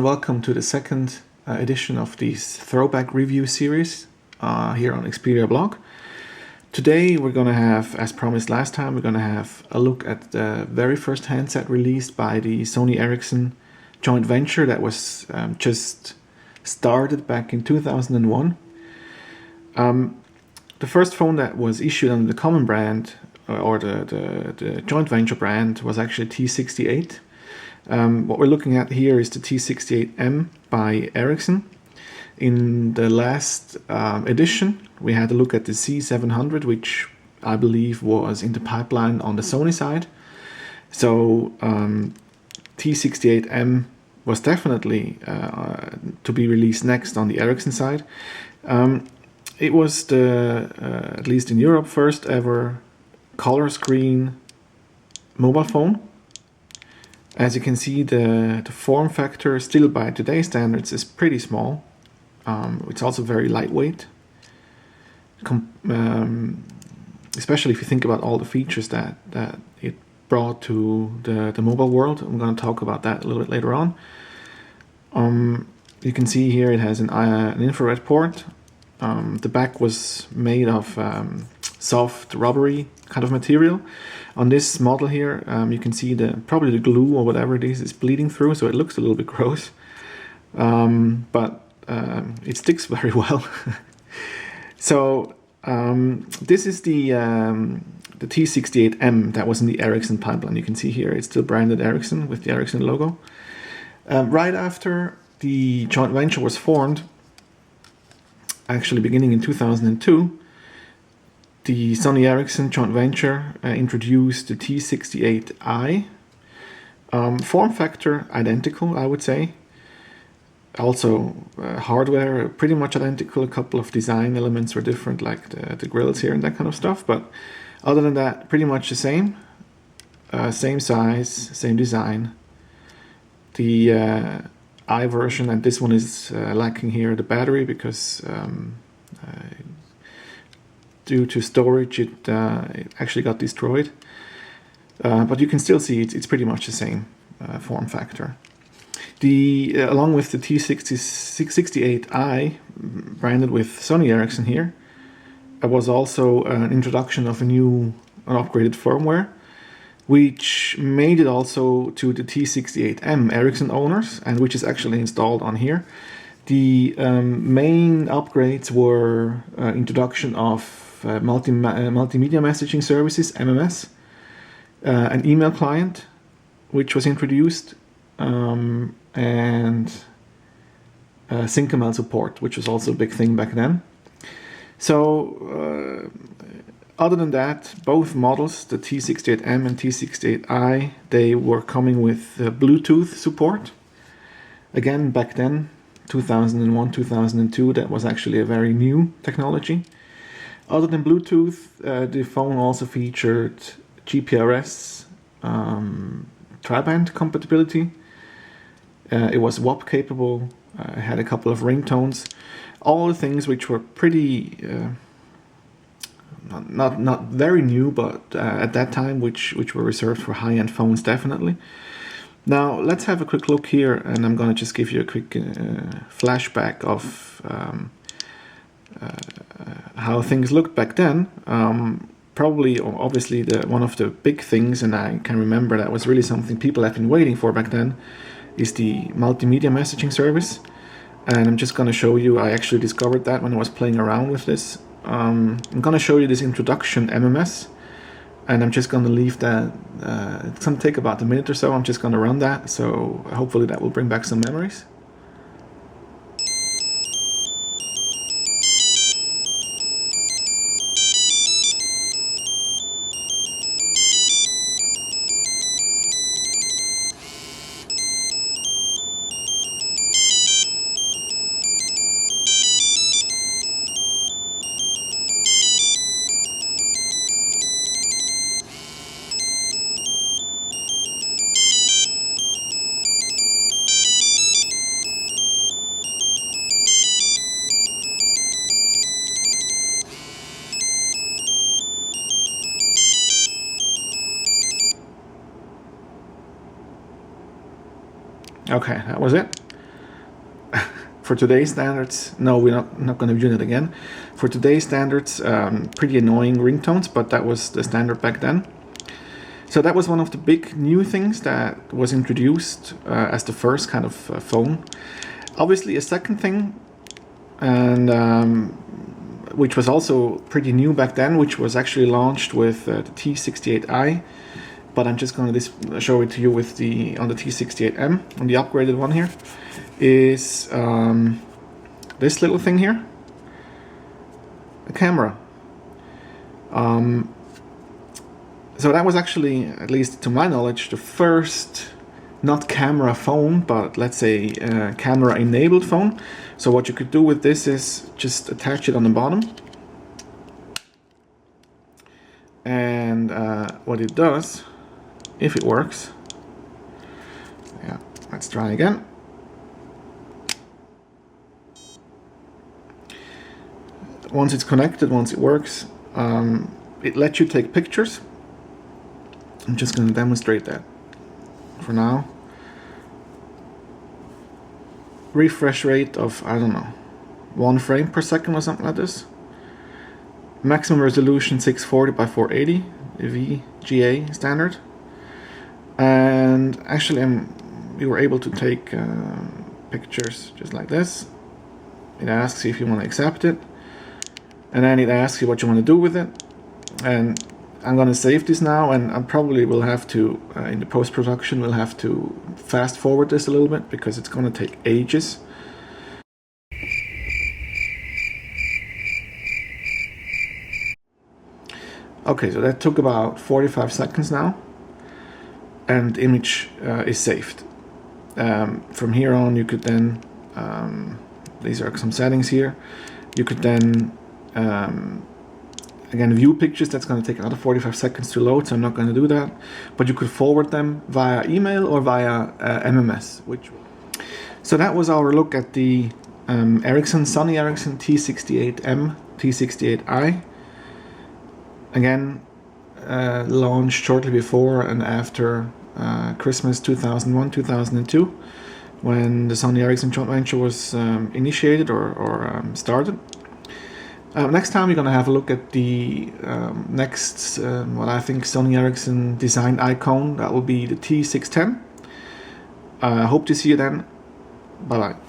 welcome to the second edition of this Throwback review series here on Xperia blog. Today we're going to have, as promised last time, we're going to have a look at the very first handset released by the Sony Ericsson joint venture that was just started back in 2001. The first phone that was issued under the common brand or the joint venture brand was actually T68. What we're looking at here is the T68m by Ericsson. In the last edition, we had a look at the C700, which I believe was in the pipeline on the Sony side. So T68m was definitely to be released next on the Ericsson side. It was the, at least in Europe, first ever color screen mobile phone. As you can see, the form factor, still by today's standards, is pretty small. It's also very lightweight, especially if you think about all the features that it brought to the mobile world. I'm going to talk about that a little bit later on. You can see here it has an infrared port. The back was made of soft rubbery kind of material. On this model here, you can see probably the glue or whatever it is bleeding through, so it looks a little bit gross, but it sticks very well. So this is the T68m that was in the Ericsson pipeline. You can see here it's still branded Ericsson with the Ericsson logo. Right after the joint venture was formed, actually beginning in 2002, the Sony Ericsson joint venture introduced the T68i. Form factor identical, I would say. Also hardware pretty much identical. A couple of design elements were different, like the grills here and that kind of stuff. But other than that, pretty much the same. Same size, same design. The I version, and this one is lacking here the battery because due to storage it actually got destroyed, but you can still see it's pretty much the same form factor. Along with the T68i branded with Sony Ericsson here, was also an introduction of an upgraded firmware, which made it also to the T68m Ericsson owners, and which is actually installed on here. The main upgrades were introduction of multimedia messaging services, MMS, an email client, which was introduced, and SyncML support, which was also a big thing back then. So other than that, both models, the T68m and T68i, they were coming with Bluetooth support. Again, back then, 2001, 2002, that was actually a very new technology. Other than Bluetooth, the phone also featured GPRS tri-band compatibility. It was WAP capable, had a couple of ringtones, all the things which were pretty, not very new, but at that time, which were reserved for high-end phones, definitely. Now, let's have a quick look here, and I'm going to just give you a quick flashback of how things looked back then. Probably, or obviously, one of the big things, and I can remember that was really something people have been waiting for back then, is the multimedia messaging service. And I'm just going to show you, I actually discovered that when I was playing around with this. I'm going to show you this introduction MMS, and I'm just going to leave that, it's going to take about a minute or so. I'm just going to run that, so hopefully that will bring back some memories. Okay, that was it. for today's standards, no, we're not going to be doing it again. For today's standards, pretty annoying ringtones, but that was the standard back then. So that was one of the big new things that was introduced as the first kind of phone. Obviously, a second thing, and which was also pretty new back then, which was actually launched with the T68i, but I'm just going to show it to you with on the T68m, on the upgraded one here, is this little thing here, a camera. So that was actually, at least to my knowledge, the first not camera phone, but let's say camera enabled phone. So what you could do with this is just attach it on the bottom, and what it does, if it works, yeah, let's try again. Once it's connected, once it works, it lets you take pictures. I'm just going to demonstrate that for now. Refresh rate of, I don't know, 1 frame per second or something like this. Maximum resolution 640 by 480, VGA standard. And actually we were able to take pictures just like this. It asks you if you want to accept it, and then it asks you what you want to do with it. And I'm going to save this now, and I probably will have to, in the post-production, we'll have to fast forward this a little bit because it's going to take ages. Okay, so that took about 45 seconds now, and the image is saved. From here on, you could then, these are some settings here, you could then again, view pictures. That's going to take another 45 seconds to load, so I'm not going to do that. But you could forward them via email or via MMS. So that was our look at the Sony Ericsson T68m, T68i. Again, launched shortly before and after Christmas 2001, 2002, when the Sony Ericsson joint venture was initiated or started. Next time we're going to have a look at the next, what I think Sony Ericsson design icon. That will be the T610. Hope to see you then. Bye bye.